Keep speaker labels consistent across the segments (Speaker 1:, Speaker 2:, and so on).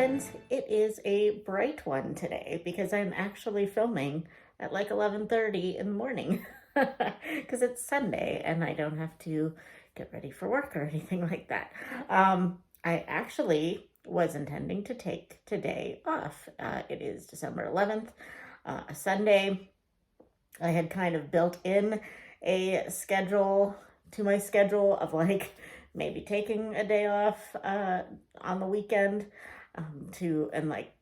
Speaker 1: friends, it is a bright one today because I'm actually filming at like 11:30 in the morning because it's Sunday and I don't have to get ready for work or anything like that. I actually was intending to take today off. It is December 11th, a Sunday. I had kind of built in a schedule to my schedule of like maybe taking a day off on the weekend and like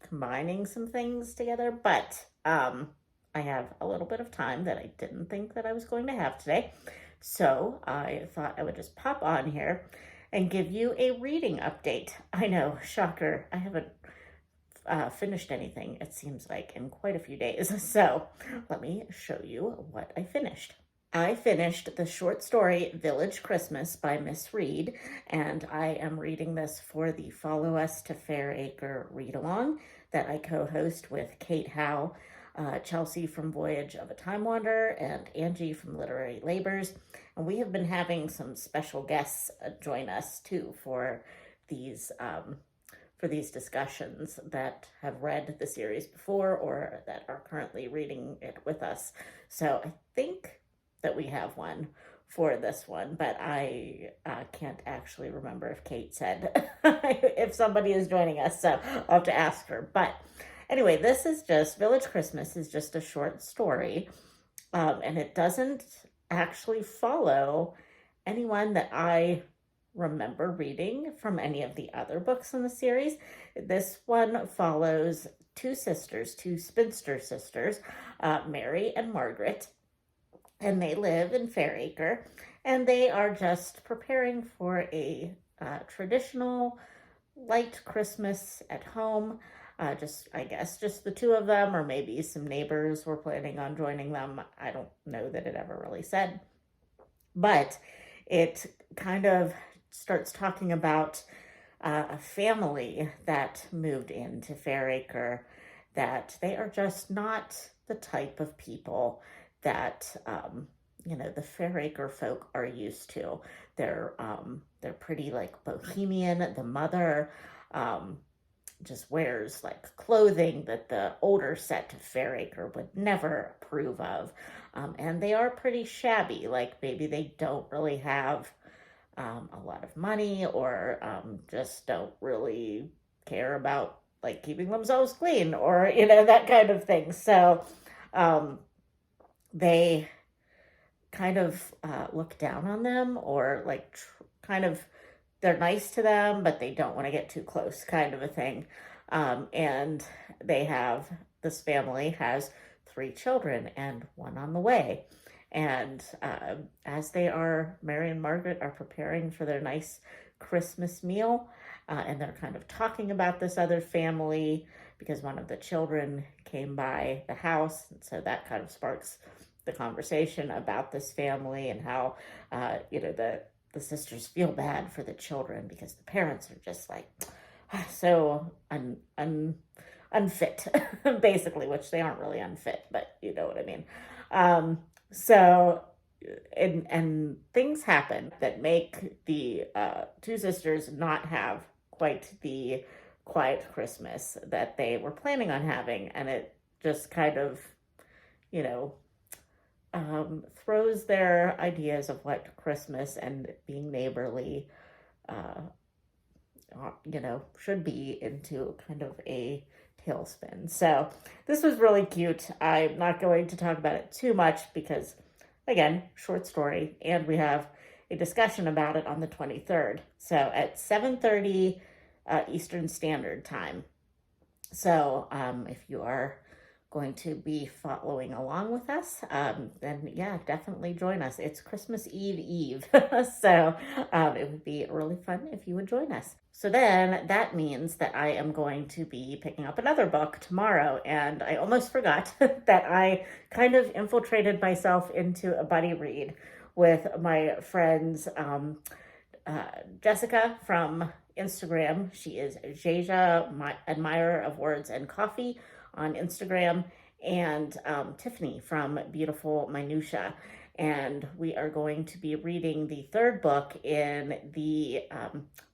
Speaker 1: combining some things together. But I have a little bit of time that I didn't think that I was going to have today. So I thought I would just pop on here and give you a reading update. I know, shocker, I haven't finished anything, it seems like, in quite a few days. So let me show you what I finished. I finished the short story Village Christmas by Miss Reed, and I am reading this for the Follow Us to Fairacre read-along that I co-host with Kate Howe, Chelsea from Voyage of a Time Wanderer, and Angie from Literary Labors. And we have been having some special guests join us too for these discussions that have read the series before or that are currently reading it with us. So I think that we have one for this one, but I can't actually remember if Kate said if somebody is joining us, so I'll have to ask her. But anyway, this is just, Village Christmas is just a short story, and it doesn't actually follow anyone that I remember reading from any of the other books in the series. This one follows two sisters, two spinster sisters, Mary and Margaret, and they live in Fairacre, and they are just preparing for a traditional light Christmas at home. I guess just the two of them, or maybe some neighbors were planning on joining them. I don't know that it ever really said, but it kind of starts talking about a family that moved into Fairacre, that they are just not the type of people that the Fairacre folk are used to. They're pretty like bohemian. The mother just wears like clothing that the older set of Fairacre would never approve of, and they are pretty shabby. Like maybe they don't really have a lot of money, or just don't really care about like keeping themselves clean, or that kind of thing. So they kind of look down on them, or like they're nice to them, but they don't want to get too close, kind of a thing. And this family has 3 children and one on the way. And as Mary and Margaret are preparing for their nice Christmas meal, and they're kind of talking about this other family because one of the children came by the house. And so that kind of sparks the conversation about this family and how, the sisters feel bad for the children because the parents are just like so unfit, basically, which they aren't really unfit, but you know what I mean. So, and things happen that make the 2 sisters not have quite the quiet Christmas that they were planning on having. And it just kind of, throws their ideas of what Christmas and being neighborly, should be into kind of a tailspin. So this was really cute. I'm not going to talk about it too much because, again, short story, and we have a discussion about it on the 23rd. So at 7:30 Eastern Standard Time. So if you are going to be following along with us, then yeah, definitely join us. It's Christmas Eve. So it would be really fun if you would join us. So then that means that I am going to be picking up another book tomorrow, and I almost forgot that I kind of infiltrated myself into a buddy read with my friends Jessica from Instagram. She is Jaja, my admirer of words and coffee on Instagram, and Tiffany from Beautiful Minutia. and we are going to be reading the third book in the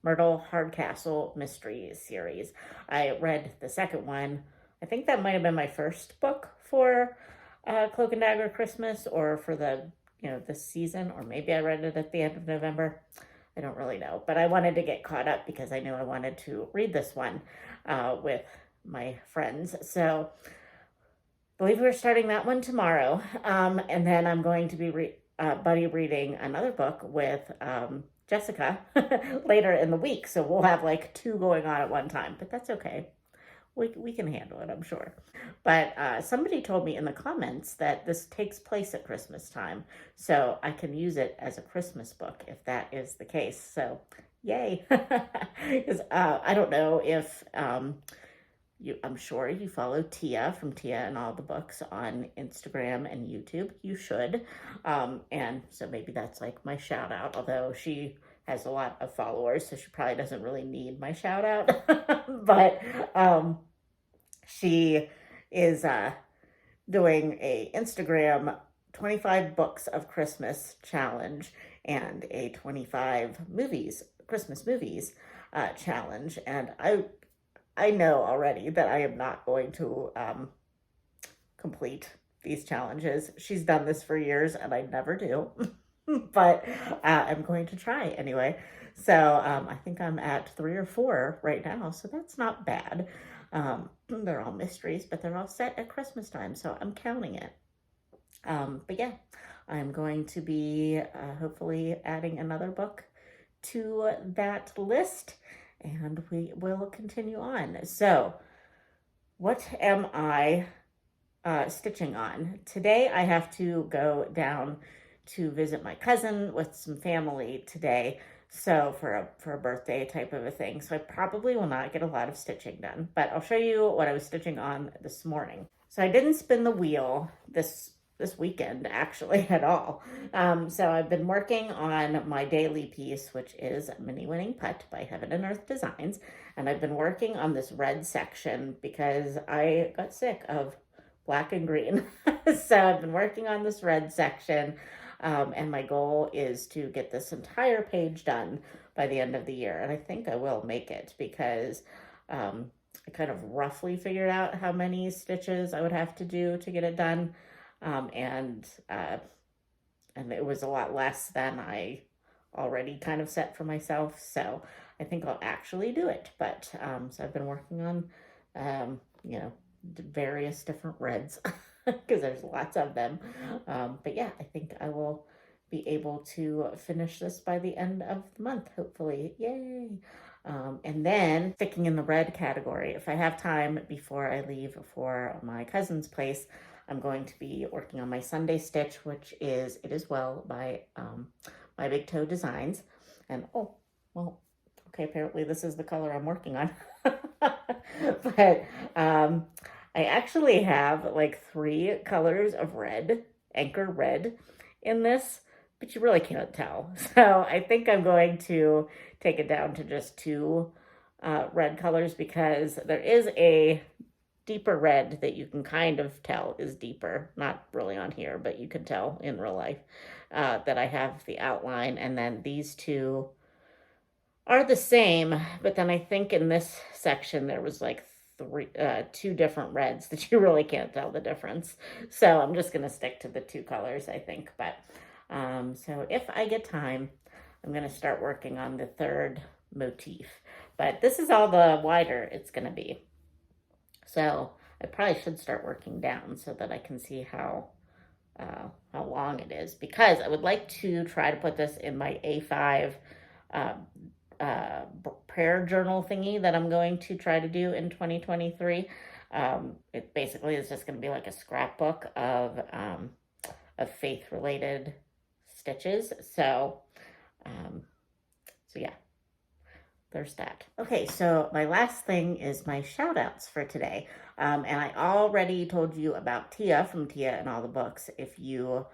Speaker 1: Myrtle Hardcastle mystery series. I read the second one. I think that might have been my first book for Cloak and Dagger Christmas, or for the this season, or maybe I read it at the end of November. I don't really know, but I wanted to get caught up because I knew I wanted to read this one with my friends. So I believe we're starting that one tomorrow. And then I'm going to be buddy reading another book with Jessica later in the week. So we'll have like two going on at one time, but that's okay. We can handle it, I'm sure. But somebody told me in the comments that this takes place at Christmas time, so I can use it as a Christmas book if that is the case. So yay. Because I don't know if I'm sure you follow Tia from Tia and All the Books on Instagram and YouTube. You should. And so maybe that's like my shout out, although she has a lot of followers, so she probably doesn't really need my shout out. But she is doing a Instagram 25 books of Christmas challenge and a 25 Christmas movies challenge. And I know already that I am not going to complete these challenges. She's done this for years and I never do. But I'm going to try anyway. So I think I'm at 3 or 4 right now, so that's not bad. They're all mysteries, but they're all set at Christmas time, so I'm counting it. But yeah, I'm going to be hopefully adding another book to that list, and we will continue on. So what am I stitching on? Today I have to go down to visit my cousin with some family today, so for a birthday type of a thing. So I probably will not get a lot of stitching done, but I'll show you what I was stitching on this morning. So I didn't spin the wheel this weekend actually at all. So I've been working on my daily piece, which is Mini Winning Putt by Heaven and Earth Designs, and I've been working on this red section because I got sick of black and green. So I've been working on this red section. And my goal is to get this entire page done by the end of the year. And I think I will make it because I kind of roughly figured out how many stitches I would have to do to get it done. And it was a lot less than I already kind of set for myself. So I think I'll actually do it. But so I've been working on, various different reds. Because there's lots of them. But yeah, I think I will be able to finish this by the end of the month, hopefully. Yay! And then, sticking in the red category, if I have time before I leave for my cousin's place, I'm going to be working on my Sunday stitch, which is It Is Well by My Big Toe Designs. And okay, apparently this is the color I'm working on. But I actually have like 3 colors of red, anchor red, in this, but you really can't tell. So I think I'm going to take it down to just 2 red colors, because there is a deeper red that you can kind of tell is deeper. Not really on here, but you can tell in real life that I have the outline. And then these 2 are the same, but then I think in this section there was like 2 different reds that you really can't tell the difference. So I'm just going to stick to the 2 colors, I think. But so if I get time, I'm going to start working on the 3rd motif. But this is all the wider it's going to be. So I probably should start working down so that I can see how long it is, because I would like to try to put this in my A5 prayer journal thingy that I'm going to try to do in 2023. It basically is just going to be like a scrapbook of faith-related stitches. So yeah, there's that. Okay, so my last thing is my shout outs for today. And I already told you about Tia from Tia and All the Books. If you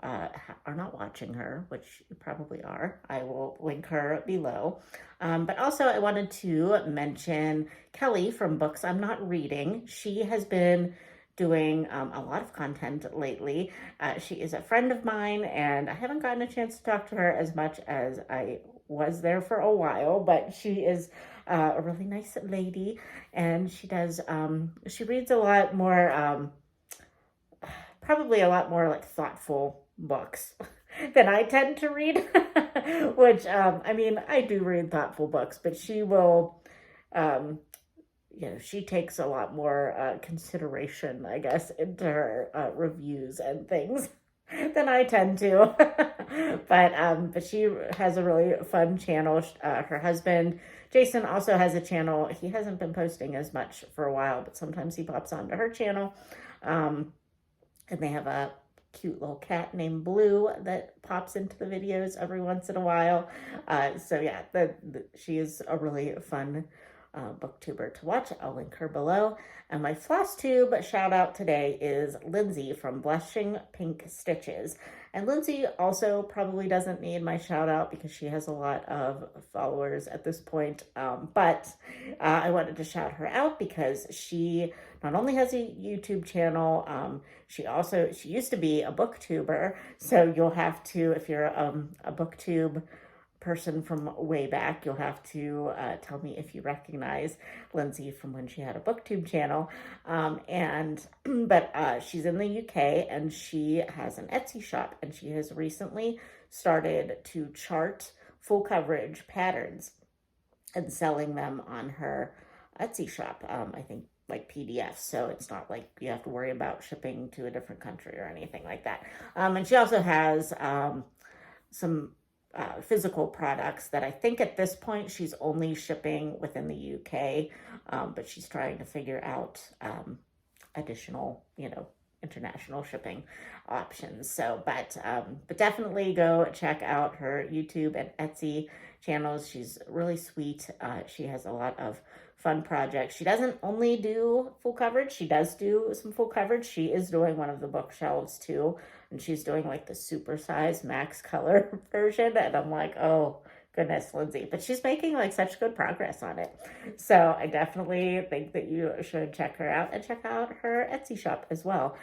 Speaker 1: are not watching her, which you probably are, I will link her below. But also I wanted to mention Kelly from Books I'm Not Reading. She has been doing a lot of content lately. She is a friend of mine, and I haven't gotten a chance to talk to her as much as I was there for a while, but she is a really nice lady, and she reads a lot more, probably a lot more like thoughtful books than I tend to read, which, I mean, I do read thoughtful books, but she will, um, she takes a lot more consideration, I guess, into her reviews and things than I tend to. But she has a really fun channel. Her husband Jason also has a channel. He hasn't been posting as much for a while, but sometimes he pops onto her channel. And they have a cute little cat named Blue that pops into the videos every once in a while. So yeah, she is a really fun booktuber to watch. I'll link her below. And my floss tube shout out today is Lindsay from Blushing Pink Stitches. And Lindsay also probably doesn't need my shout out because she has a lot of followers at this point. But I wanted to shout her out because she not only has a YouTube channel, she used to be a booktuber. So you'll have to, if you're a booktube person from way back, you'll have to tell me if you recognize Lindsay from when she had a booktube channel. But she's in the UK, and she has an Etsy shop, and she has recently started to chart full coverage patterns and selling them on her Etsy shop. I think like PDFs, so it's not like you have to worry about shipping to a different country or anything like that. And she also has some physical products that I think at this point she's only shipping within the UK, but she's trying to figure out additional, international shipping options. So, but definitely go check out her YouTube and Etsy channels. She's really sweet. She has a lot of fun projects. She doesn't only do full coverage. She does do some full coverage. She is doing one of the bookshelves too, and she's doing like the supersize max color version. And I'm like, oh goodness, Lindsay. But she's making like such good progress on it. So I definitely think that you should check her out, and check out her Etsy shop as well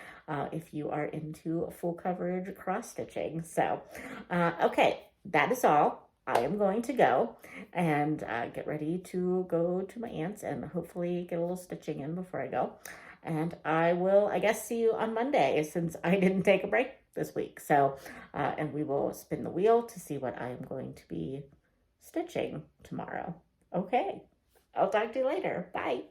Speaker 1: if you are into full coverage cross stitching. So, okay, that is all. I am going to go and get ready to go to my aunt's and hopefully get a little stitching in before I go. And I will, I guess, see you on Monday since I didn't take a break this week. So, and we will spin the wheel to see what I am going to be stitching tomorrow. Okay, I'll talk to you later. Bye.